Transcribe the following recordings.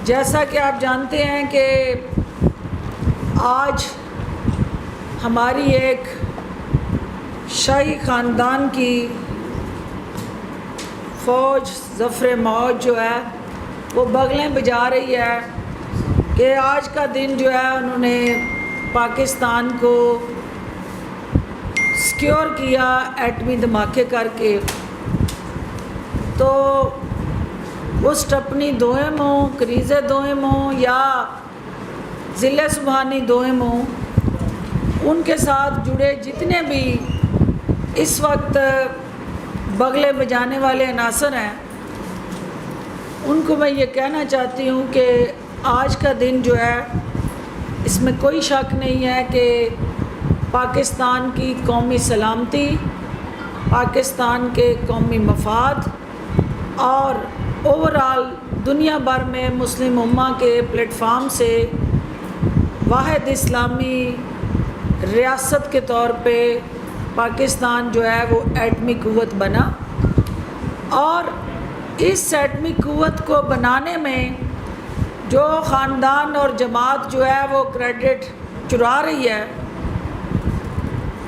جیسا کہ آپ جانتے ہیں کہ آج ہماری ایک شاہی خاندان کی فوج ظفر موج جو ہے وہ بغلیں بجا رہی ہے کہ آج کا دن جو ہے انہوں نے پاکستان کو سیکیور کیا ایٹمی دھماکے کر کے. تو وہ سٹپنی دوئم ہوں، کریزے دوئم ہوں یا ضلع سبحانی دوئم ہوں، ان کے ساتھ جڑے جتنے بھی اس وقت بغلے بجانے والے عناصر ہیں ان کو میں یہ کہنا چاہتی ہوں کہ آج کا دن جو ہے اس میں کوئی شک نہیں ہے کہ پاکستان کی قومی سلامتی، پاکستان کے قومی مفاد اور اوورآل دنیا بھر میں مسلم امہ کے پلیٹ فارم سے واحد اسلامی ریاست کے طور پہ پاکستان جو ہے وہ ایٹمی قوت بنا، اور اس ایٹمی قوت کو بنانے میں جو خاندان اور جماعت جو ہے وہ کریڈٹ چرا رہی ہے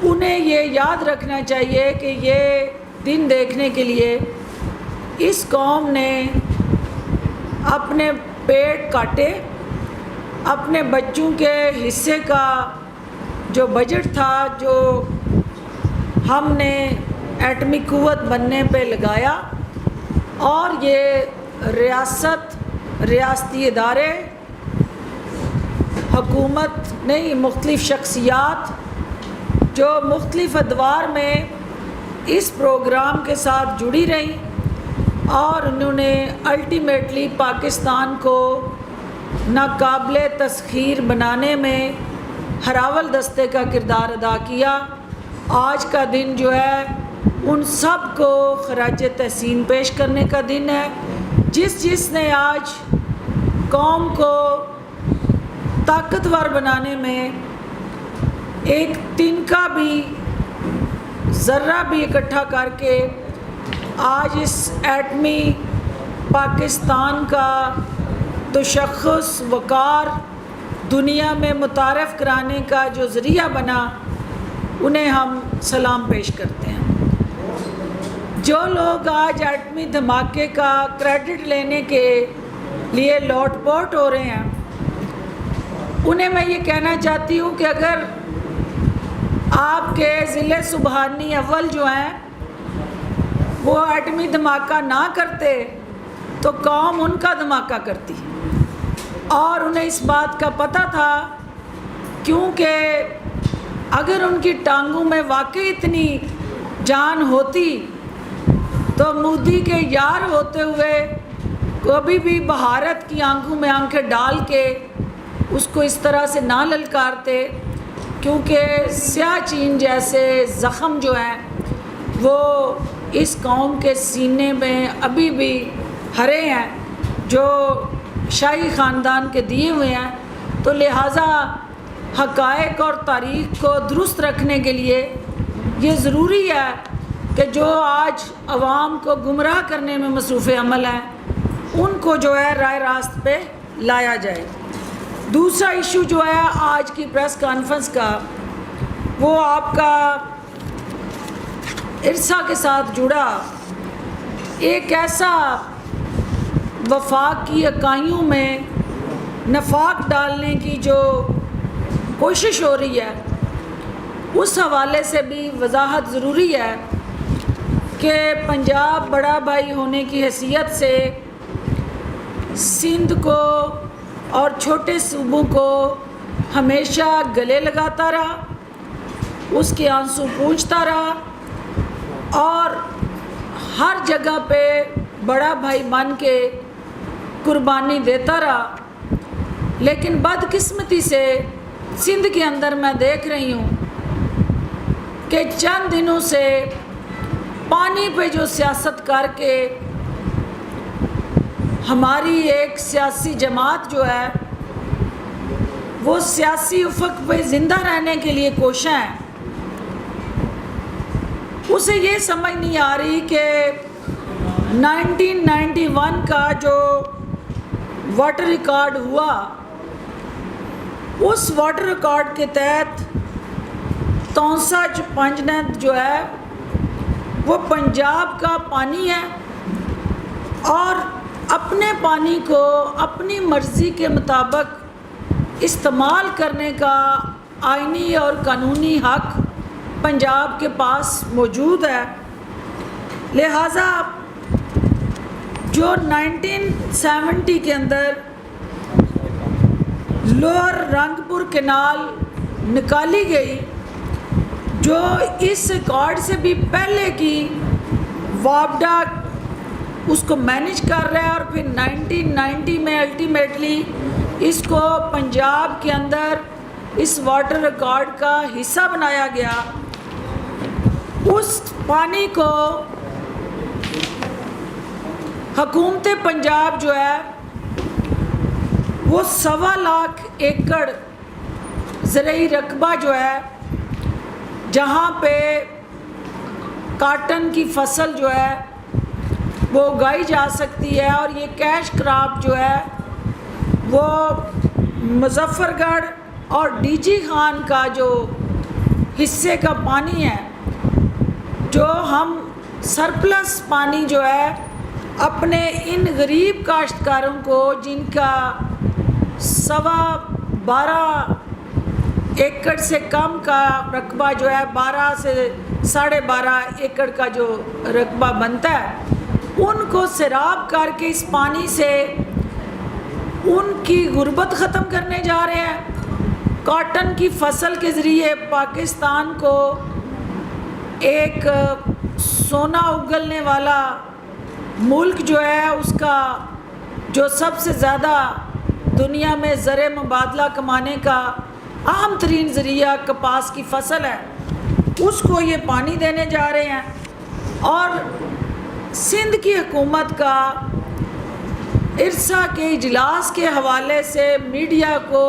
انہیں یہ یاد رکھنا چاہیے کہ یہ دن دیکھنے کے لیے اس قوم نے اپنے پیٹ کاٹے، اپنے بچوں کے حصے کا جو بجٹ تھا جو ہم نے ایٹمی قوت بننے پہ لگایا، اور یہ ریاستی ادارے، حکومت نہیں، مختلف شخصیات جو مختلف ادوار میں اس پروگرام کے ساتھ جڑی رہیں، اور انہوں نے الٹیمیٹلی پاکستان کو ناقابل تسخیر بنانے میں ہراول دستے کا کردار ادا کیا. آج کا دن جو ہے ان سب کو خراج تحسین پیش کرنے کا دن ہے، جس نے آج قوم کو طاقتور بنانے میں ایک تنکا بھی، ذرہ بھی اکٹھا کر کے آج اس ایٹمی پاکستان کا تشخص وقار دنیا میں متعارف کرانے کا جو ذریعہ بنا، انہیں ہم سلام پیش کرتے ہیں. جو لوگ آج ایٹمی دھماکے کا کریڈٹ لینے کے لیے لوٹ پوٹ ہو رہے ہیں انہیں میں یہ کہنا چاہتی ہوں کہ اگر آپ کے ضلع سبحانی اول جو ہیں وہ ایٹمی دھماکہ نہ کرتے تو قوم ان کا دھماکہ کرتی، اور انہیں اس بات کا پتہ تھا، کیونکہ اگر ان کی ٹانگوں میں واقعی اتنی جان ہوتی تو مودی کے یار ہوتے ہوئے کبھی بھی بھارت کی آنکھوں میں آنکھیں ڈال کے اس کو اس طرح سے نہ للکارتے، کیونکہ سیاہ چین جیسے زخم جو ہیں وہ اس قوم کے سینے میں ابھی بھی ہرے ہیں جو شاہی خاندان کے دیے ہوئے ہیں. تو لہٰذا حقائق اور تاریخ کو درست رکھنے کے لیے یہ ضروری ہے کہ جو آج عوام کو گمراہ کرنے میں مصروف عمل ہیں ان کو جو ہے رائے راست پہ لایا جائے. دوسرا ایشو جو ہے آج کی پریس کانفرنس کا، وہ آپ کا ارسا کے ساتھ جڑا ایک ایسا وفاق کی اکائیوں میں نفاق ڈالنے کی جو کوشش ہو رہی ہے، اس حوالے سے بھی وضاحت ضروری ہے کہ پنجاب بڑا بھائی ہونے کی حیثیت سے سندھ کو اور چھوٹے صوبوں کو ہمیشہ گلے لگاتا رہا، اس کے آنسو پوچھتا رہا، اور ہر جگہ پہ بڑا بھائی بن کے قربانی دیتا رہا. لیکن بدقسمتی سے سندھ کے اندر میں دیکھ رہی ہوں کہ چند دنوں سے پانی پہ جو سیاست کر کے ہماری ایک سیاسی جماعت جو ہے وہ سیاسی افق پہ زندہ رہنے کے لیے کوشاں ہے، اسے یہ سمجھ نہیں آ رہی کہ 1991 کا جو واٹر ریکارڈ ہوا، اس واٹر ریکارڈ کے تحت تونسا پانجند جو ہے وہ پنجاب کا پانی ہے، اور اپنے پانی کو اپنی مرضی کے مطابق استعمال کرنے کا آئینی اور قانونی حق پنجاب کے پاس موجود ہے۔ لہٰذا جو 1970 کے اندر لوئر رنگپور کینال نکالی گئی، جو اس ریکارڈ سے بھی پہلے کی وابڈا اس کو مینیج کر رہا ہے، اور پھر 1990 میں الٹیمیٹلی اس کو پنجاب کے اندر اس واٹر ریکارڈ کا حصہ بنایا گیا۔ اس پانی کو حکومت پنجاب جو ہے وہ 1.25 لاکھ ایکڑ زرعی رقبہ جو ہے، جہاں پہ کاٹن کی فصل جو ہے وہ اگائی جا سکتی ہے، اور یہ کیش کراپ جو ہے وہ مظفر گڑھ اور ڈی جی خان کا جو حصے کا پانی ہے، جو ہم سرپلس پانی جو ہے اپنے ان غریب کاشتکاروں کو، جن کا 12.25 ایکڑ سے کم کا رقبہ جو ہے 12 سے 12.5 ایکڑ کا جو رقبہ بنتا ہے، ان کو سیراب کر کے اس پانی سے ان کی غربت ختم کرنے جا رہے ہیں۔ کاٹن کی فصل کے ذریعے پاکستان کو ایک سونا اگلنے والا ملک جو ہے، اس کا جو سب سے زیادہ دنیا میں زر مبادلہ کمانے کا اہم ترین ذریعہ کپاس کی فصل ہے، اس کو یہ پانی دینے جا رہے ہیں۔ اور سندھ کی حکومت کا ارسا کے اجلاس کے حوالے سے میڈیا کو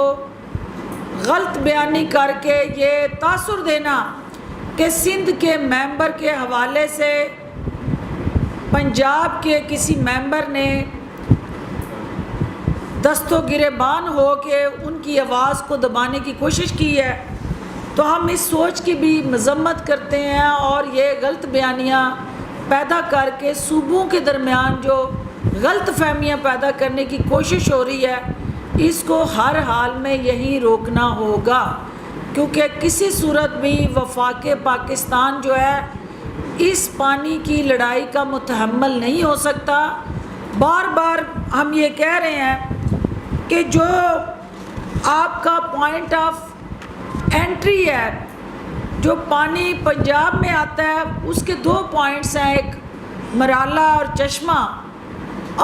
غلط بیانی کر کے یہ تاثر دینا کہ سندھ کے ممبر کے حوالے سے پنجاب کے کسی ممبر نے دست و گریبان ہو کے ان کی آواز کو دبانے کی کوشش کی ہے، تو ہم اس سوچ کی بھی مذمت کرتے ہیں، اور یہ غلط بیانیاں پیدا کر کے صوبوں کے درمیان جو غلط فہمیاں پیدا کرنے کی کوشش ہو رہی ہے، اس کو ہر حال میں یہی روکنا ہوگا، کیونکہ کسی صورت بھی وفاق پاکستان جو ہے اس پانی کی لڑائی کا متحمل نہیں ہو سکتا۔ بار بار ہم یہ کہہ رہے ہیں کہ جو آپ کا پوائنٹ آف انٹری ہے، جو پانی پنجاب میں آتا ہے، اس کے 2 پوائنٹس ہیں، ایک مرالا اور چشمہ،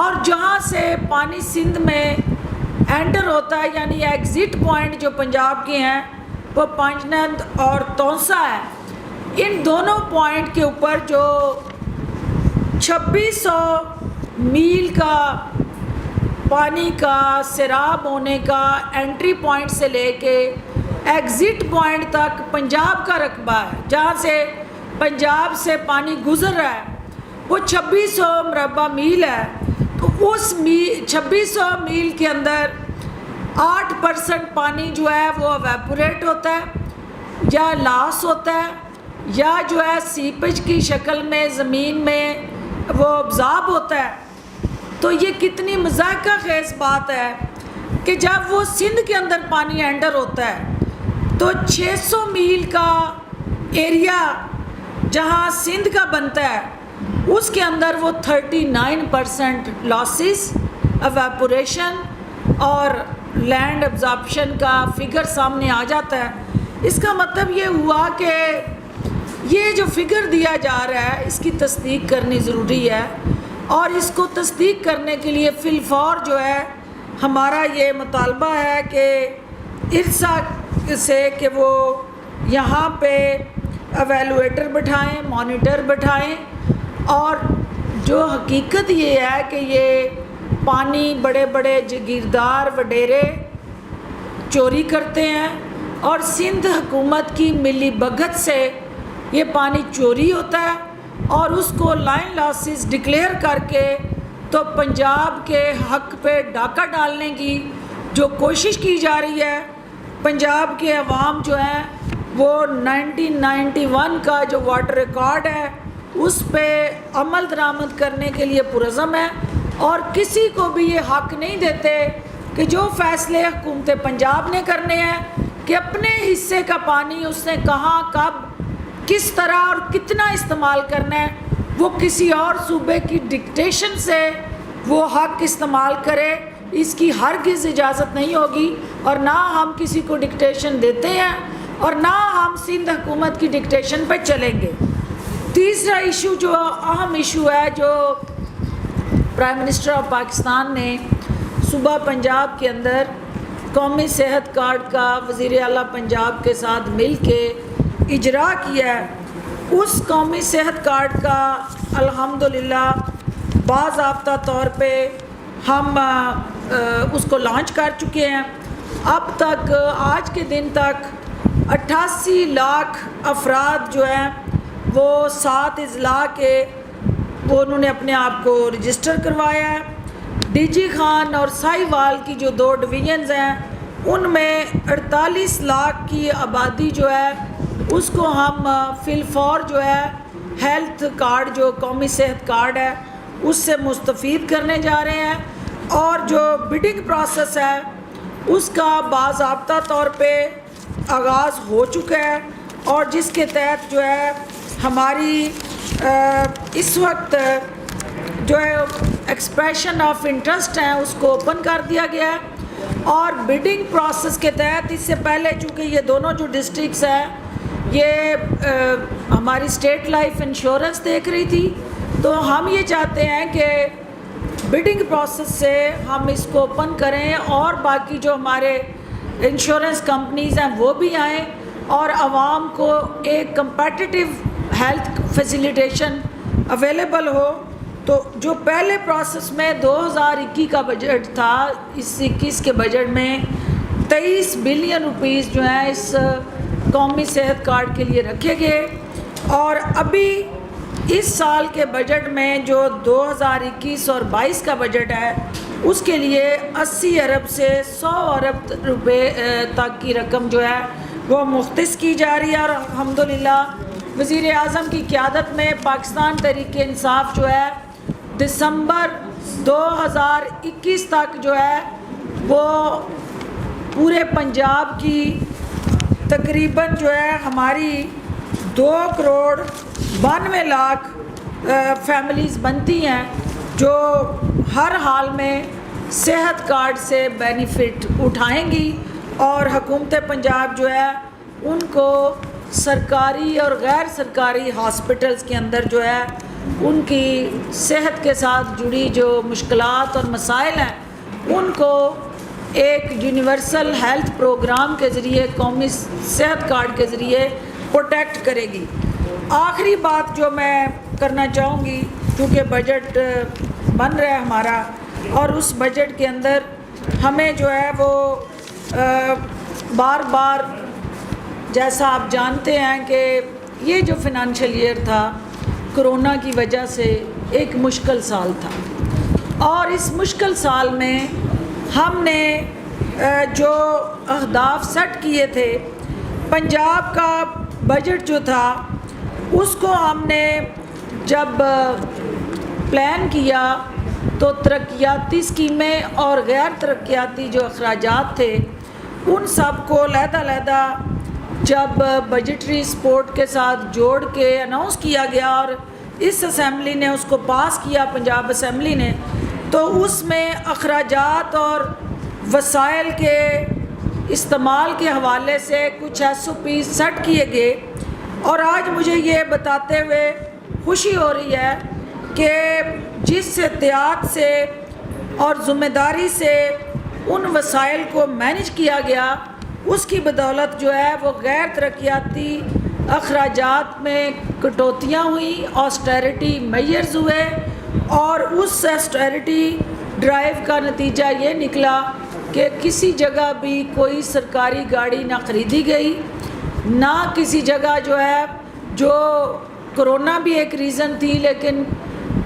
اور جہاں سے پانی سندھ میں انٹر ہوتا ہے، یعنی ایگزٹ پوائنٹ جو پنجاب کے ہیں وہ پانجند اور تونسا ہے۔ ان دونوں پوائنٹ کے اوپر جو 2600 میل کا پانی کا سیراب ہونے کا انٹری پوائنٹ سے لے کے ایگزٹ پوائنٹ تک پنجاب کا رقبہ ہے، جہاں سے پنجاب سے پانی گزر رہا ہے، وہ 2600 مربع میل ہے۔ تو اس 2600 میل کے اندر 8% پانی جو ہے وہ ایویپوریٹ ہوتا ہے یا لاس ہوتا ہے، یا جو ہے سیپیج کی شکل میں زمین میں وہ ابزارب ہوتا ہے۔ تو یہ کتنی مضحکہ خیز بات ہے کہ جب وہ سندھ کے اندر پانی انٹر ہوتا ہے تو 600 میل کا ایریا جہاں سندھ کا بنتا ہے، اس کے اندر وہ 39% لاسز، ایویپوریشن اور لینڈ ابزارپشن کا فگر سامنے آ جاتا ہے۔ اس کا مطلب یہ ہوا کہ یہ جو فگر دیا جا رہا ہے اس کی تصدیق کرنی ضروری ہے، اور اس کو تصدیق کرنے کے لیے فی الفور جو ہے ہمارا یہ مطالبہ ہے کہ ارسا سے کہ وہ یہاں پہ ایویلویٹر بٹھائیں، مانیٹر بٹھائیں، اور جو حقیقت یہ ہے کہ یہ پانی بڑے بڑے جگیردار وڈیرے چوری کرتے ہیں، اور سندھ حکومت کی ملی بھگت سے یہ پانی چوری ہوتا ہے، اور اس کو لائن لاسز ڈکلیئر کر کے تو پنجاب کے حق پہ ڈاکہ ڈالنے کی جو کوشش کی جا رہی ہے، پنجاب کے عوام جو ہیں وہ 1991 کا جو واٹر ریکارڈ ہے اس پہ عمل درآمد کرنے کے لیے پرعزم ہے، اور کسی کو بھی یہ حق نہیں دیتے کہ جو فیصلے حکومت پنجاب نے کرنے ہیں کہ اپنے حصے کا پانی اس نے کہاں، کب، کس طرح اور کتنا استعمال کرنا ہے، وہ کسی اور صوبے کی ڈکٹیشن سے وہ حق استعمال کرے، اس کی ہرگز اجازت نہیں ہوگی، اور نہ ہم کسی کو ڈکٹیشن دیتے ہیں اور نہ ہم سندھ حکومت کی ڈکٹیشن پہ چلیں گے۔ تیسرا ایشو جو اہم ایشو ہے، جو پرائم منسٹر آف پاکستان نے صوبہ پنجاب کے اندر قومی صحت کارڈ کا وزیر اعلیٰ پنجاب کے ساتھ مل کے اجرا کیا ہے، اس قومی صحت کارڈ کا الحمدللہ باضابطہ طور پہ ہم اس کو لانچ کر چکے ہیں۔ اب تک آج کے دن تک 88 لاکھ افراد جو ہیں وہ 7 اضلاع کے وہ انہوں نے اپنے آپ کو رجسٹر کروایا ہے۔ ڈی جی خان اور ساہیوال کی جو 2 ڈویژنز ہیں ان میں 48 لاکھ کی آبادی جو ہے اس کو ہم فی الفور جو ہے ہیلتھ کارڈ، جو قومی صحت کارڈ ہے، اس سے مستفید کرنے جا رہے ہیں، اور جو بڈنگ پروسیس ہے اس کا باضابطہ طور پہ آغاز ہو چکا ہے، اور جس کے تحت جو ہے ہماری اس وقت جو ہے ایکسپریشن آف انٹرسٹ ہیں اس کو اوپن کر دیا گیا ہے، اور بڈنگ پروسیس کے تحت اس سے پہلے چونکہ یہ دونوں جو ڈسٹرکٹس ہیں یہ ہماری اسٹیٹ لائف انشورنس دیکھ رہی تھی، تو ہم یہ چاہتے ہیں کہ بڈنگ پروسیس سے ہم اس کو اوپن کریں اور باقی جو ہمارے انشورنس کمپنیز ہیں وہ بھی آئیں اور عوام کو ایک کمپیٹیٹیو ہیلتھ فیسیلیٹیشن اویلیبل ہو۔ تو جو پہلے پروسیس میں 2021 کا بجٹ تھا، اس 21 کے بجٹ میں 23 بلین روپیز جو ہیں اس قومی صحت کارڈ کے لیے رکھے گئے، اور ابھی اس سال کے بجٹ میں جو 2021 اور 22 کا بجٹ ہے اس کے لیے 80 ارب سے 100 ارب روپے تک کی رقم جو ہے وہ مختص کی جا رہی ہے، اور الحمدللہ وزیر اعظم کی قیادت میں پاکستان تحریک انصاف جو ہے دسمبر 2021 تک جو ہے وہ پورے پنجاب کی تقریباً جو ہے ہماری 2 کروڑ 92 لاکھ فیملیز بنتی ہیں جو ہر حال میں صحت کارڈ سے بینیفٹ اٹھائیں گی، اور حکومت پنجاب جو ہے ان کو سرکاری اور غیر سرکاری ہاسپٹلز کے اندر جو ہے ان کی صحت کے ساتھ جڑی جو مشکلات اور مسائل ہیں ان کو ایک یونیورسل ہیلتھ پروگرام کے ذریعے، قومی صحت کارڈ کے ذریعے پروٹیکٹ کرے گی۔ آخری بات جو میں کرنا چاہوں گی، کیونکہ بجٹ بن رہا ہے ہمارا، اور اس بجٹ کے اندر ہمیں جو ہے وہ بار بار جیسا آپ جانتے ہیں کہ یہ جو فنانشل ایئر تھا کرونا کی وجہ سے ایک مشکل سال تھا، اور اس مشکل سال میں ہم نے جو اہداف سیٹ کیے تھے، پنجاب کا بجٹ جو تھا اس کو ہم نے جب پلان کیا تو ترقیاتی اسکیمیں اور غیر ترقیاتی جو اخراجات تھے ان سب کو علیحدہ جب بجٹری سپورٹ کے ساتھ جوڑ کے اناؤنس کیا گیا اور اس اسمبلی نے اس کو پاس کیا، پنجاب اسمبلی نے، تو اس میں اخراجات اور وسائل کے استعمال کے حوالے سے کچھ SOP سیٹ کیے گئے، اور آج مجھے یہ بتاتے ہوئے خوشی ہو رہی ہے کہ جس احتیاط سے اور ذمہ داری سے ان وسائل کو مینج کیا گیا اس کی بدولت جو ہے وہ غیر ترقیاتی اخراجات میں کٹوتیاں ہوئیں، آسٹیرٹی میئرز ہوئے، اور اس آسٹیرٹی ڈرائیو کا نتیجہ یہ نکلا کہ کسی جگہ بھی کوئی سرکاری گاڑی نہ خریدی گئی، نہ کسی جگہ جو ہے، جو کرونا بھی ایک ریزن تھی لیکن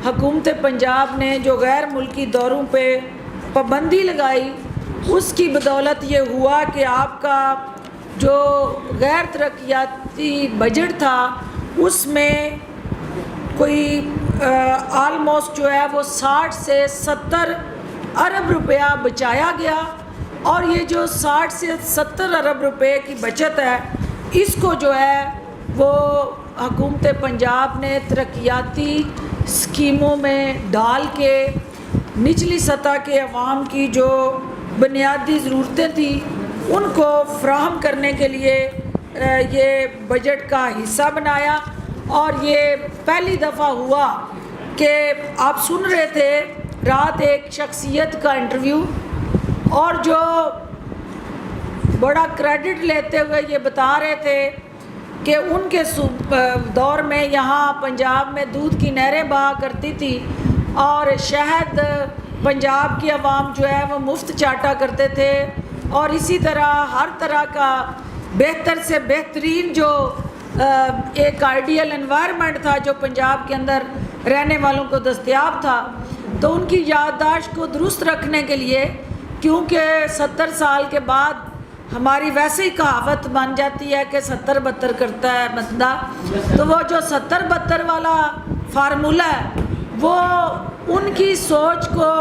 حکومت پنجاب نے جو غیر ملکی دوروں پہ پابندی لگائی، اس کی بدولت یہ ہوا کہ آپ کا جو غیر ترقیاتی بجٹ تھا اس میں کوئی آلموسٹ جو ہے وہ 60 سے 70 ارب روپیہ بچایا گیا، اور یہ جو 60 سے 70 ارب روپے کی بچت ہے اس کو جو ہے وہ حکومت پنجاب نے ترقیاتی اسکیموں میں ڈال کے نچلی سطح کے عوام کی جو بنیادی ضرورتیں تھیں ان کو فراہم کرنے کے لیے یہ بجٹ کا حصہ بنایا۔ اور یہ پہلی دفعہ ہوا کہ آپ سن رہے تھے رات ایک شخصیت کا انٹرویو، اور جو بڑا کریڈٹ لیتے ہوئے یہ بتا رہے تھے کہ ان کے دور میں یہاں پنجاب میں دودھ کی نہریں بہا کرتی تھی اور شہد پنجاب کی عوام جو ہے وہ مفت چاٹا کرتے تھے، اور اسی طرح ہر طرح کا بہتر سے بہترین جو ایک آئیڈیل انوائرمنٹ تھا جو پنجاب کے اندر رہنے والوں کو دستیاب تھا۔ تو ان کی یادداشت کو درست رکھنے کے لیے، کیونکہ 70 سال کے بعد ہماری ویسے ہی کہاوت بن جاتی ہے کہ 70-72 کرتا ہے بندہ، تو وہ جو 70-72 والا فارمولہ ہے وہ ان کی سوچ کو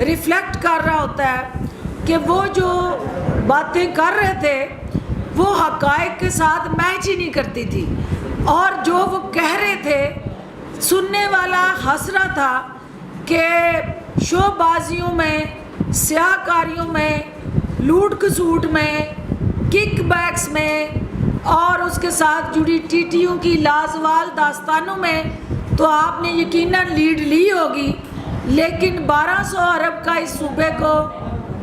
ریفلیکٹ کر رہا ہوتا ہے کہ وہ جو باتیں کر رہے تھے وہ حقائق کے ساتھ میچ ہی نہیں کرتی تھی، اور جو وہ کہہ رہے تھے سننے والا ہنس رہا تھا کہ شو بازیوں میں، سیاہ کاریوں میں، لوٹ کسوٹ میں، کک بیکس میں اور اس کے ساتھ جڑی ٹیٹیوں کی لازوال داستانوں میں تو آپ نے یقیناً لیڈ لی ہوگی، لیکن 1200 ارب کا اس صوبے کو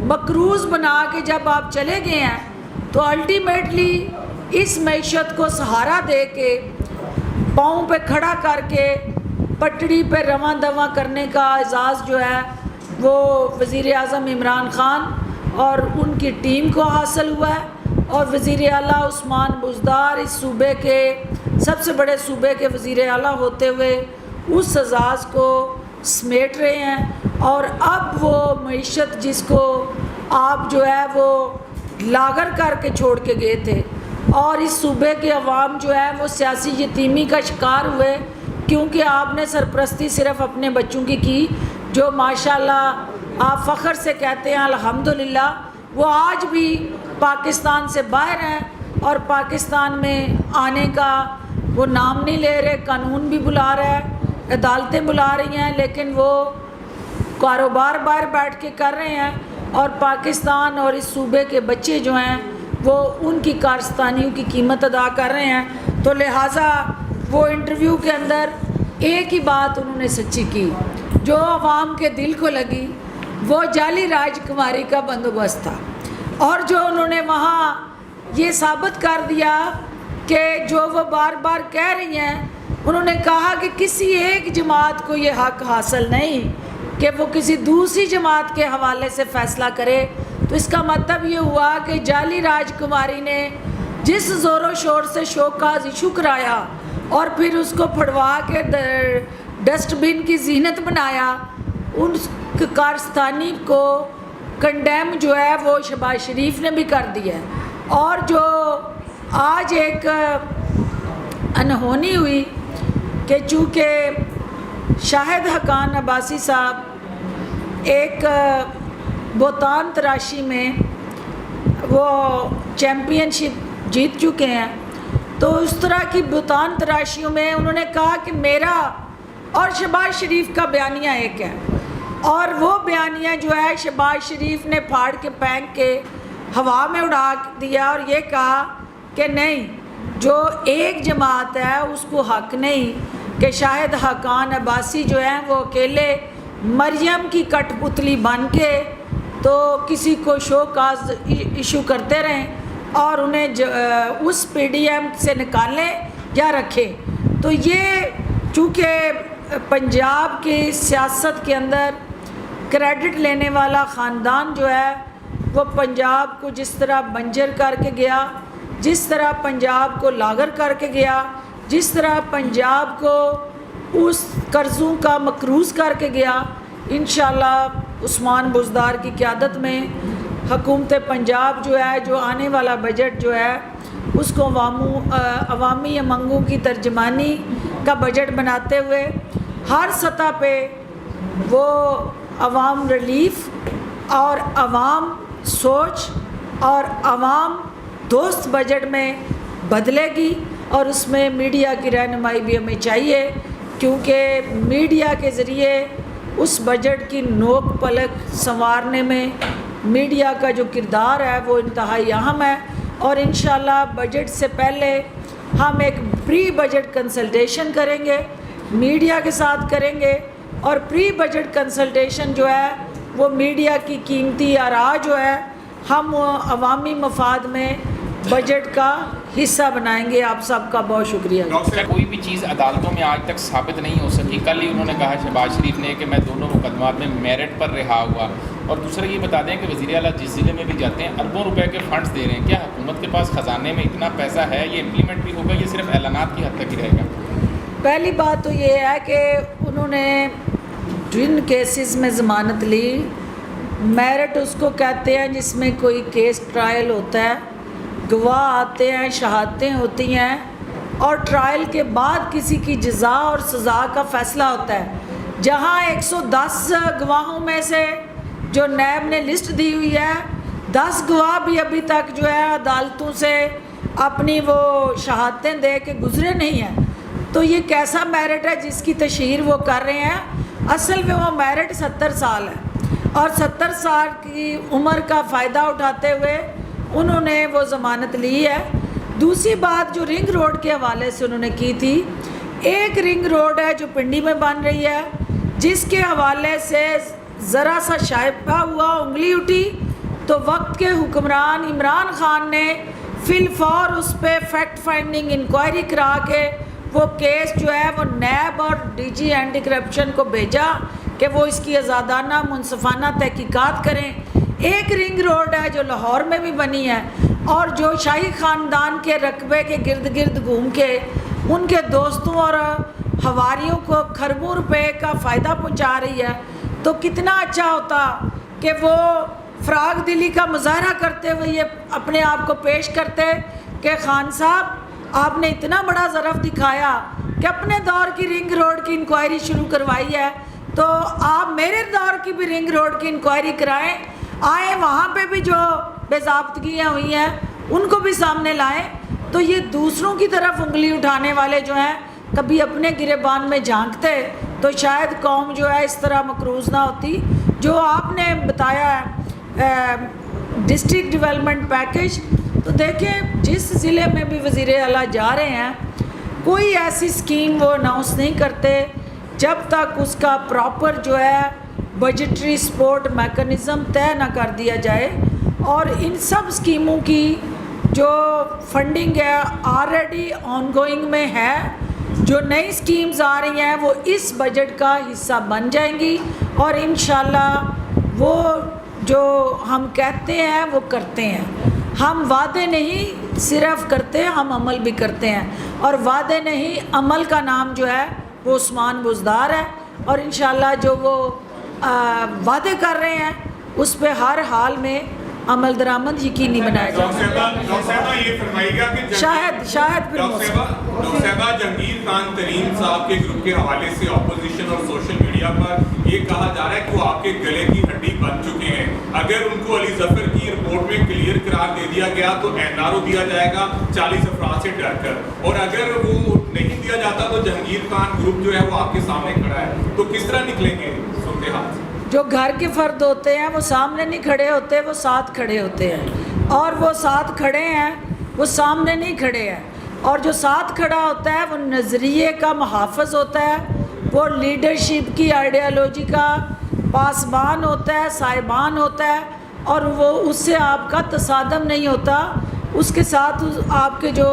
مقروض بنا کے جب آپ چلے گئے ہیں تو الٹیمیٹلی اس معیشت کو سہارا دے کے پاؤں پہ کھڑا کر کے پٹڑی پہ رواں دواں کرنے کا اعزاز جو ہے وہ وزیر اعظم عمران خان اور ان کی ٹیم کو حاصل ہوا ہے، اور وزیر اعلیٰ عثمان بزدار اس صوبے کے سب سے بڑے صوبے کے وزیر اعلیٰ ہوتے ہوئے اس اعزاز کو سمیٹ رہے ہیں۔ اور اب وہ معیشت جس کو آپ جو ہے وہ لاغر کر کے چھوڑ کے گئے تھے، اور اس صوبے کے عوام جو ہے وہ سیاسی یتیمی کا شکار ہوئے، کیونکہ آپ نے سرپرستی صرف اپنے بچوں کی جو ماشاءاللہ آپ فخر سے کہتے ہیں الحمدللہ وہ آج بھی پاکستان سے باہر ہیں اور پاکستان میں آنے کا وہ نام نہیں لے رہے۔ قانون بھی بلا رہا ہے، عدالتیں بلا رہی ہیں، لیکن وہ کاروبار باہر بیٹھ کے کر رہے ہیں، اور پاکستان اور اس صوبے کے بچے جو ہیں وہ ان کی کارستانیوں کی قیمت ادا کر رہے ہیں۔ تو لہٰذا وہ انٹرویو کے اندر ایک ہی بات انہوں نے سچی کی جو عوام کے دل کو لگی، وہ جعلی راج کماری کا بندوبست تھا، اور جو انہوں نے وہاں یہ ثابت کر دیا کہ جو وہ بار بار کہہ رہی ہیں، انہوں نے کہا کہ کسی ایک جماعت کو یہ حق حاصل نہیں کہ وہ کسی دوسری جماعت کے حوالے سے فیصلہ کرے۔ تو اس کا مطلب یہ ہوا کہ جعلی راج کماری نے جس زور و شور سے شوکاز ایشو کرایا اور پھر اس کو پھڑوا کے ڈسٹ بن کی زینت بنایا، ان کارستانی کو کنڈیم جو ہے وہ شہباز شریف نے بھی کر دیا ہے۔ اور جو آج ایک انہونی ہوئی کہ چونکہ شاہد حقان عباسی صاحب ایک بہتان تراشی میں وہ چیمپئن شپ جیت چکے ہیں، تو اس طرح کی بہتان تراشیوں میں انہوں نے کہا کہ میرا اور شہباز شریف کا بیانیہ ایک ہے، اور وہ بیانیہ جو ہے شہباز شریف نے پھاڑ کے پھینک کے ہوا میں اڑا دیا اور یہ کہا کہ نہیں، جو ایک جماعت ہے اس کو حق نہیں کہ شاہد حقان عباسی جو ہیں وہ اکیلے مریم کی کٹ پتلی بن کے تو کسی کو شو کاز ایشو کرتے رہیں اور انہیں اس پی ڈی ایم سے نکالیں یا رکھیں۔ تو یہ چونکہ پنجاب کی سیاست کے اندر کریڈٹ لینے والا خاندان جو ہے وہ پنجاب کو جس طرح بنجر کر کے گیا، جس طرح پنجاب کو لاغر کر کے گیا، جس طرح پنجاب کو اس قرضوں کا مقروض کر کے گیا. انشاءاللہ عثمان بزدار کی قیادت میں حکومت پنجاب جو ہے جو آنے والا بجٹ جو ہے اس کو عوامی امنگوں کی ترجمانی کا بجٹ بناتے ہوئے ہر سطح پہ وہ عوام ریلیف اور عوام سوچ اور عوام دوست بجٹ میں بدلے گی. اور اس میں میڈیا کی رہنمائی بھی ہمیں چاہیے کیونکہ میڈیا کے ذریعے اس بجٹ کی نوک پلک سنوارنے میں میڈیا کا جو کردار ہے وہ انتہائی اہم ہے. اور انشاءاللہ بجٹ سے پہلے ہم ایک پری بجٹ کنسلٹیشن کریں گے, میڈیا کے ساتھ کریں گے, اور پری بجٹ کنسلٹیشن جو ہے وہ میڈیا کی قیمتی آراء جو ہے ہم عوامی مفاد میں بجٹ کا حصہ بنائیں گے. آپ سب کا بہت شکریہ. کوئی بھی چیز عدالتوں میں آج تک ثابت نہیں ہو سکی. کل ہی انہوں نے کہا شہباز شریف نے کہ میں دونوں مقدمات میں میرٹ پر رہا ہوا. اور دوسرا یہ بتا دیں کہ وزیر اعلیٰ جس ضلع میں بھی جاتے ہیں اربوں روپے کے فنڈز دے رہے ہیں. کیا حکومت کے پاس خزانے میں اتنا پیسہ ہے؟ یہ امپلیمنٹ بھی ہوگا, یہ صرف اعلانات کی حد تک ہی رہے گا؟ پہلی بات تو یہ ہے کہ انہوں نے جن کیسز میں ضمانت لی, میرٹ اس کو کہتے ہیں جس میں کوئی کیس ٹرائل ہوتا ہے, گواہ آتے ہیں, شہادتیں ہوتی ہیں, اور ٹرائل کے بعد کسی کی جزا اور سزا کا فیصلہ ہوتا ہے. جہاں 110 گواہوں میں سے جو نیب نے لسٹ دی ہوئی ہے 10 گواہ بھی ابھی تک جو ہے عدالتوں سے اپنی وہ شہادتیں دے کے گزرے نہیں ہیں, تو یہ کیسا میرٹ ہے جس کی تشہیر وہ کر رہے ہیں؟ اصل میں وہ میرٹ 70 سال ہے, اور 70 سال کی عمر کا فائدہ اٹھاتے ہوئے انہوں نے وہ ضمانت لی ہے. دوسری بات جو رنگ روڈ کے حوالے سے انہوں نے کی تھی, ایک رنگ روڈ ہے جو پنڈی میں بن رہی ہے جس کے حوالے سے ذرا سا شائبہ ہوا, انگلی اٹھی, تو وقت کے حکمران عمران خان نے فی الفور اس پہ فیکٹ فائنڈنگ انکوائری کرا کے وہ کیس جو ہے وہ نیب اور ڈی جی اینٹی کرپشن کو بھیجا کہ وہ اس کی آزادانہ منصفانہ تحقیقات کریں. ایک رنگ روڈ ہے جو لاہور میں بھی بنی ہے اور جو شاہی خاندان کے رقبے کے گرد گرد گھوم کے ان کے دوستوں اور حواریوں کو کھربوں روپے کا فائدہ پہنچا رہی ہے. تو کتنا اچھا ہوتا کہ وہ فراغ دلی کا مظاہرہ کرتے ہوئے یہ اپنے آپ کو پیش کرتے کہ خان صاحب آپ نے اتنا بڑا ظرف دکھایا کہ اپنے دور کی رنگ روڈ کی انکوائری شروع کروائی ہے, تو آپ میرے دور کی بھی رنگ روڈ کی انکوائری کرائیں, آئیں وہاں پہ بھی جو بے ضابطگیاں ہوئی ہیں ان کو بھی سامنے لائیں. تو یہ دوسروں کی طرف انگلی اٹھانے والے جو ہیں کبھی اپنے گریبان میں جھانکتے تو شاید قوم جو ہے اس طرح مقروض نہ ہوتی. جو آپ نے بتایا ہے ڈسٹرکٹ ڈیولپمنٹ پیکج, تو دیکھیں جس ضلع میں بھی وزیر اعلیٰ جا رہے ہیں کوئی ایسی اسکیم وہ اناؤنس نہیں کرتے جب تک اس کا پراپر جو ہے بجٹری سپورٹ میکنزم طے نہ کر دیا جائے. اور ان سب اسکیموں کی جو فنڈنگ ہے آلریڈی آن گوئنگ میں ہے, جو نئی اسکیمز آ رہی ہیں وہ اس بجٹ کا حصہ بن جائیں گی, اور انشاءاللہ وہ جو ہم کہتے ہیں وہ کرتے ہیں. ہم وعدے نہیں صرف کرتے, ہم عمل بھی کرتے ہیں, اور وعدے نہیں عمل کا نام جو ہے وہ عثمان بزدار ہے, اور انشاءاللہ جو وہ وعدے کر رہے ہیں اس پہ ہر حال میں عمل درآمد یقینی بنایا جائے. یہ فرمائیے گا کہ شاہد ڈاکٹر صاحبہ جہانگیر خان ترین صاحب کے گروپ کے حوالے سے اپوزیشن اور سوشل میڈیا پر یہ کہا جا رہا ہے کہ وہ آپ کے گلے کی ہڈی بن چکے ہیں. اگر ان کو علی ظفر کی رپورٹ میں کلیئر قرار دے دیا گیا تو این آر او دیا جائے گا 40 افراد سے ڈر کر, اور اگر وہ نہیں دیا جاتا تو جہانگیر خان گروپ جو ہے وہ آپ کے سامنے کھڑا ہے, تو کس طرح نکلیں گے صورتحال سے؟ جو گھر کے فرد ہوتے ہیں وہ سامنے نہیں کھڑے ہوتے, وہ ساتھ کھڑے ہوتے ہیں, اور وہ ساتھ کھڑے ہیں وہ سامنے نہیں کھڑے ہیں. اور جو ساتھ کھڑا ہوتا ہے وہ نظریے کا محافظ ہوتا ہے, وہ لیڈرشپ کی آئیڈیالوجی کا پاسبان ہوتا ہے, صاحبان ہوتا ہے, اور وہ اس سے آپ کا تصادم نہیں ہوتا. اس کے ساتھ آپ کے جو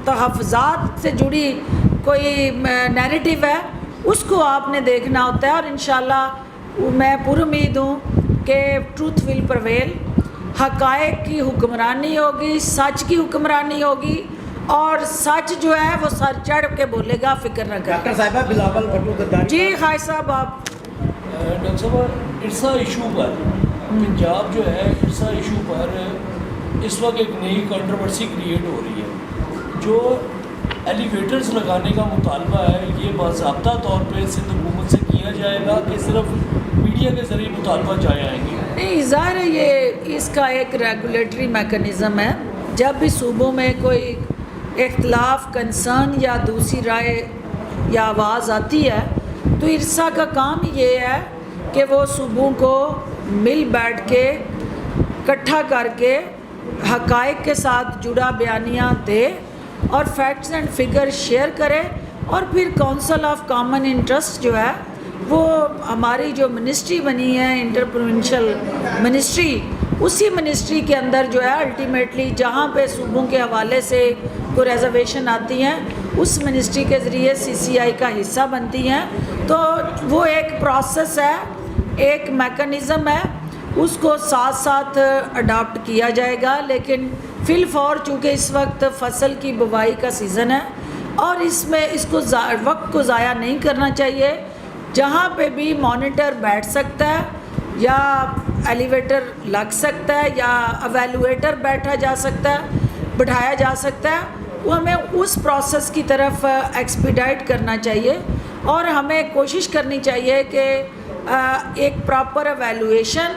تحفظات سے جڑی کوئی نیریٹو ہے اس کو آپ نے دیکھنا ہوتا ہے. اور انشاءاللہ میں پر امید ہوں کہ ٹروتھ ول پرویل, حقائق کی حکمرانی ہوگی, سچ کی حکمرانی ہوگی, اور سچ جو ہے وہ سر چڑھ کے بولے گا, فکر نہ ڈاکٹر کرے. صاحبہ بلاول بھٹو غداری جی خواجہ صاحب آپ. ڈاکٹر صاحب ارسا ایشو پر پنجاب جو ہے ارسا ایشو پر اس وقت ایک نئی کنٹروورسی کریٹ ہو رہی ہے. جو ایلیویٹرز لگانے کا مطالبہ ہے یہ باضابطہ طور پہ سندھ حکومت سے کیا جائے گا کہ صرف میڈیا کے ذریعے مطالبہ جائے آئیں گے؟ نہیں, ظاہر ہے یہ اس کا ایک ریگولیٹری میکنزم ہے. جب بھی صوبوں میں کوئی اختلاف, کنسرن یا دوسری رائے یا آواز آتی ہے تو ارسا کا کام یہ ہے کہ وہ صوبوں کو مل بیٹھ کے اکٹھا کر کے حقائق کے ساتھ جڑا بیانیاں دے اور فیکٹس اینڈ فگر شیئر کرے, اور پھر کونسل آف کامن انٹرسٹ جو ہے وہ ہماری جو منسٹری بنی ہے انٹر پروونشل منسٹری, اسی منسٹری کے اندر جو ہے الٹیمیٹلی جہاں پہ صوبوں کے حوالے سے کوئی ریزرویشن آتی ہیں اس منسٹری کے ذریعے CCI کا حصہ بنتی ہیں. تو وہ ایک پروسیس ہے, ایک میکنزم ہے, اس کو ساتھ ساتھ اڈاپٹ کیا جائے گا. لیکن فی الفور چونکہ اس وقت فصل کی بوائی کا سیزن ہے اور اس میں اس کو وقت کو ضائع نہیں کرنا چاہیے. جہاں پہ بھی مانیٹر بیٹھ سکتا ہے یا ایلیویٹر لگ سکتا ہے یا ایویلویٹر بٹھایا جا سکتا ہے, وہ ہمیں اس پروسیس کی طرف ایکسپیڈائٹ کرنا چاہیے. اور ہمیں کوشش کرنی چاہیے کہ ایک پراپر ایویلویشن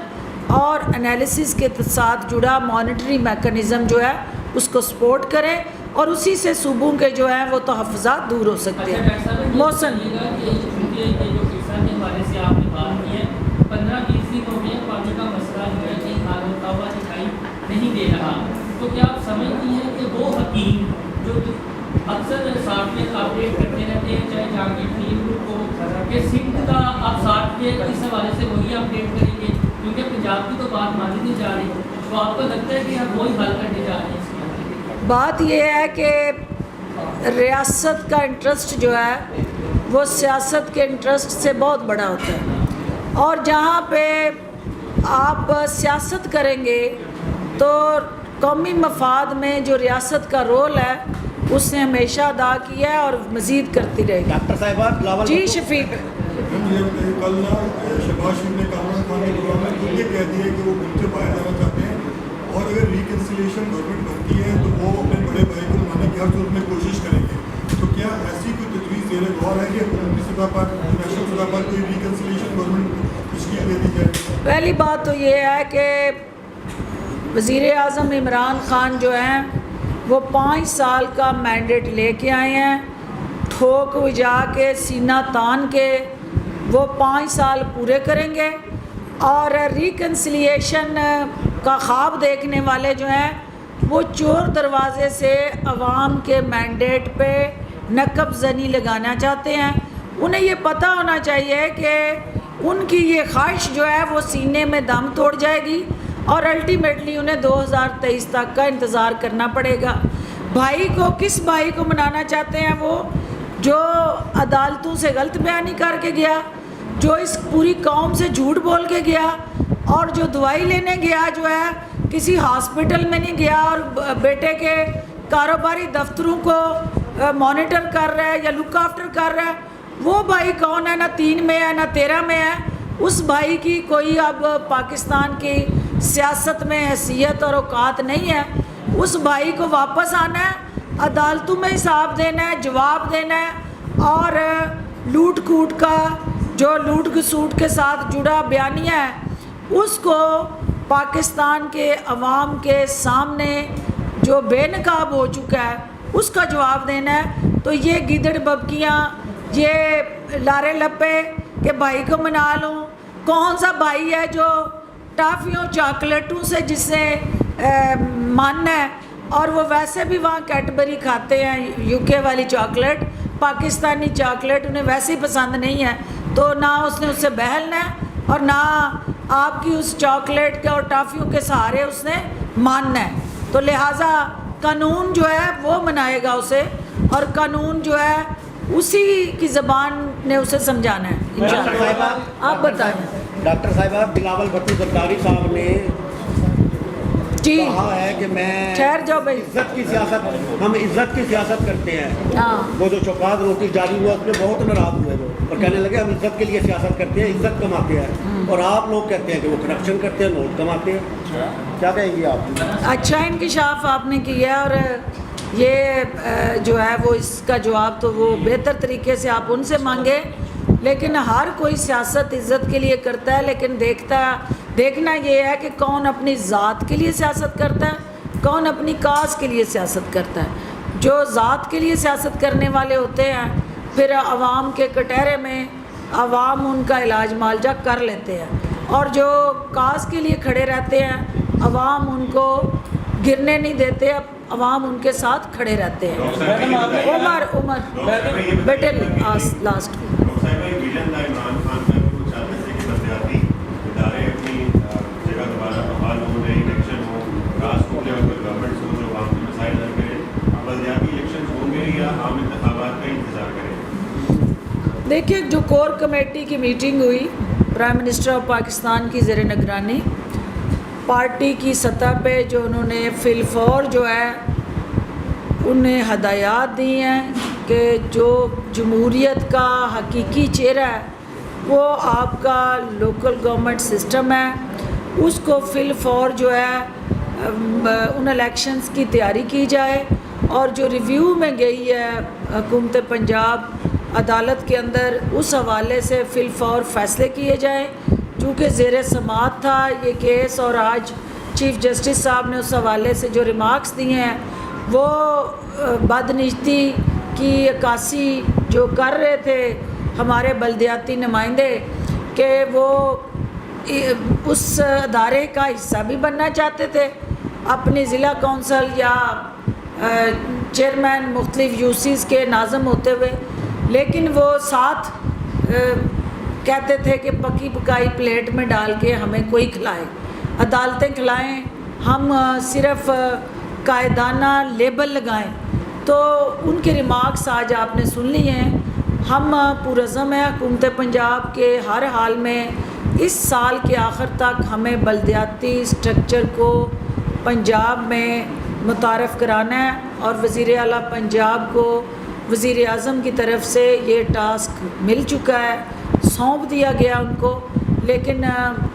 اور انالیسس کے ساتھ جڑا مانیٹری میکنزم جو ہے اس کو سپورٹ کریں, اور اسی سے صوبوں کے جو ہیں وہ تحفظات دور ہو سکتے ہیں. محسن سے آپ نے بات کی ہے 15-20 دنوں میں پانی کا مسئلہ جو ہے کہیں حل ہوتا ہوا دکھائی نہیں دے رہا, تو کیا آپ سمجھتی ہیں کہ وہ حکیم جو اکثر سافٹ ویئر اپڈیٹ کرتے رہتے ہیں, چاہے جہانگیر فلم گروپ ہو, کہ سندھ کا آپ سافٹ ویئر اس حوالے سے وہی اپڈیٹ کریں گے کیونکہ پنجاب کی تو بات مانی نہیں جا رہی, تو آپ کو لگتا ہے کہ آپ وہی حل کرنے جا رہے ہیں اس میں؟ بات یہ ہے کہ ریاست کا انٹرسٹ جو ہے وہ سیاست کے انٹرسٹ سے بہت بڑا ہوتا ہے, اور جہاں پہ آپ سیاست کریں گے تو قومی مفاد میں جو ریاست کا رول ہے اس نے ہمیشہ ادا کیا ہے اور مزید کرتی رہے گی. ڈاکٹر صاحبہ بلاول جی بھٹو شفیق. کل شہباز شریف نے کامران خان کے پروگرام میں خود یہ کہہ دیا کہ وہ ملک سے باہر جانا چاہتے ہیں, اور اگر ریکنسیلیشن گورنمنٹ بنتی ہے تو وہ اپنے بڑے بھائی کو منانے کی ہر صورت میں کوشش کریں گے. تو کیا ایسی کوئی تجویز زیر غور ہے کہ قومی سطح پر نیشنل سطح پر کوئی ریکنسیلیشن گورنمنٹ تشکیل دے دی جائے؟ پہلی بات تو یہ ہے کہ وزیر اعظم عمران خان جو ہیں وہ 5 سال کا مینڈیٹ لے کے آئے ہیں, ٹھوک وجا کے سینہ تان کے وہ 5 سال پورے کریں گے. اور ریکنسیلیشن کا خواب دیکھنے والے جو ہیں وہ چور دروازے سے عوام کے مینڈیٹ پہ نقب زنی لگانا چاہتے ہیں. انہیں یہ پتہ ہونا چاہیے کہ ان کی یہ خواہش جو ہے وہ سینے میں دم توڑ جائے گی اور الٹیمیٹلی انہیں 2023 تک کا انتظار کرنا پڑے گا. بھائی کو کس بھائی کو منانا چاہتے ہیں؟ وہ جو عدالتوں سے غلط بیانی کر کے گیا, جو اس پوری قوم سے جھوٹ بول کے گیا, اور جو دوائی لینے گیا جو ہے کسی ہاسپٹل میں نہیں گیا اور بیٹے کے کاروباری دفتروں کو مانیٹر کر رہا ہے یا لک آفٹر کر رہا ہے, وہ بھائی کون ہے؟ نہ 3 میں ہے نہ 13 میں ہے. اس بھائی کی کوئی اب پاکستان کی سیاست میں حیثیت اور اوقات نہیں ہے. اس بھائی کو واپس آنا ہے, عدالتوں میں حساب دینا ہے, جواب دینا ہے, اور لوٹ کھوٹ کا جو لوٹ کھسوٹ کے ساتھ جڑا بیانیہ ہے اس کو پاکستان کے عوام کے سامنے جو بے نقاب ہو چکا ہے اس کا جواب دینا ہے. تو یہ گیدڑ ببکیاں, یہ لارے لپے کہ بھائی کو منا لوں, کون سا بھائی ہے جو ٹافیوں چاکلیٹوں سے جس سے ماننا ہے, اور وہ ویسے بھی وہاں کیٹبری کھاتے ہیں, UK والی چاکلیٹ, پاکستانی چاکلیٹ انہیں ویسے ہی پسند نہیں ہے, تو نہ اس نے اس سے بہلنا ہے اور نہ آپ کی اس چاکلیٹ کے اور ٹافیوں کے سہارے اس نے ماننا ہے. تو لہٰذا قانون جو ہے وہ منائے گا اسے, اور قانون جو ہے اسی کی زبان نے اسے سمجھانا ہے انشاءاللہ. آپ بتائیں. ڈاکٹر صاحبہ بلاول بھٹو غداری صاحب نے جی کہا ہے کہ میں ٹھہر جاؤ بھائی. عزت کی سیاست، ہم عزت کی سیاست کرتے ہیں. ہاں وہ جو چوکاٹ نوٹس جاری ہوا اس میں بہت ناراض ہوئے وہ، اور کہنے لگے ہم عزت کے لیے سیاست کرتے ہیں، عزت کماتے ہیں. اور آپ لوگ کہتے ہیں کہ وہ کرپشن کرتے ہیں، نوٹ کماتے ہیں. کیا کہیں گے آپ؟ اچھا انکشاف آپ نے کیا، اور یہ جو ہے وہ اس کا جواب تو وہ بہتر طریقے سے آپ ان سے مانگے. لیکن ہر کوئی سیاست عزت کے لیے کرتا ہے، لیکن دیکھنا یہ ہے کہ کون اپنی ذات کے لیے سیاست کرتا ہے، کون اپنی کاز کے لیے سیاست کرتا ہے. جو ذات کے لیے سیاست کرنے والے ہوتے ہیں پھر عوام کے کٹہرے میں عوام ان کا علاج معالجہ کر لیتے ہیں، اور جو کاز کے لیے کھڑے رہتے ہیں عوام ان کو گرنے نہیں دیتے، عوام ان کے ساتھ کھڑے رہتے ہیں. عمر بیٹے لاسٹ ویژن تھا عمران خان کا، وہ چاہتے تھے کہ بلدیاتی ادارے اپنی جگہ دوبارہ بحال ہوں، نئے الیکشن ہوں، گراس روٹ لیول پر گورنمنٹ ہوں جو عوام کے مسائل حل کرے. بلدیاتی الیکشن ہوں گے یا عام انتخابات کا انتظار کریں؟ دیکھیے، جو کور کمیٹی کی میٹنگ ہوئی پرائم منسٹر آف پاکستان کی زیر نگرانی، پارٹی کی سطح پہ جو انہوں نے فی الفور جو ہے انہیں ہدایات دی ہیں کہ جو جمہوریت کا حقیقی چہرہ ہے وہ آپ کا لوکل گورنمنٹ سسٹم ہے، اس کو فی الفور جو ہے ان الیکشنز کی تیاری کی جائے. اور جو ریویو میں گئی ہے حکومت پنجاب عدالت کے اندر، اس حوالے سے فی الفور فیصلے کیے جائیں. چونکہ زیر سماعت تھا یہ کیس، اور آج چیف جسٹس صاحب نے اس حوالے سے جو ریمارکس دیے ہیں وہ بدنیتی کی عکاسی جو کر رہے تھے ہمارے بلدیاتی نمائندے کہ وہ اس ادارے کا حصہ بھی بننا چاہتے تھے، اپنی ضلع کونسل یا چیئرمین مختلف یوسیز کے ناظم ہوتے ہوئے، لیکن وہ ساتھ کہتے تھے کہ پکی پکائی پلیٹ میں ڈال کے ہمیں کوئی کھلائے، عدالتیں کھلائیں، ہم صرف قائدانہ لیبل لگائیں. تو ان کے ریمارکس آج آپ نے سن لی ہیں. ہم پرعزم ہیں حکومت پنجاب کے ہر حال میں اس سال کے آخر تک ہمیں بلدیاتی سٹرکچر کو پنجاب میں متعارف کرانا ہے، اور وزیر اعلیٰ پنجاب کو وزیر اعظم کی طرف سے یہ ٹاسک مل چکا ہے، سونپ دیا گیا ان کو. لیکن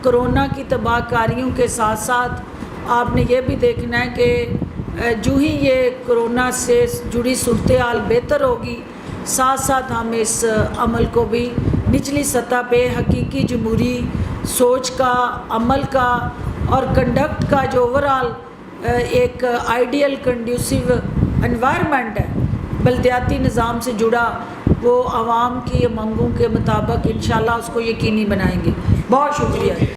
کرونا کی تباہ کاریوں کے ساتھ ساتھ آپ نے یہ بھی دیکھنا ہے کہ جو ہی یہ کرونا سے جڑی صورتحال بہتر ہوگی، ساتھ ساتھ ہم اس عمل کو بھی نچلی سطح پہ حقیقی جمہوری سوچ کا، عمل کا اور کنڈکٹ کا جو اوورآل ایک آئیڈیل کنڈیوسیو انوائرمنٹ ہے بلدیاتی نظام سے جڑا، وہ عوام کی امنگوں کے مطابق انشاءاللہ اس کو یقینی بنائیں گے. بہت شکریہ.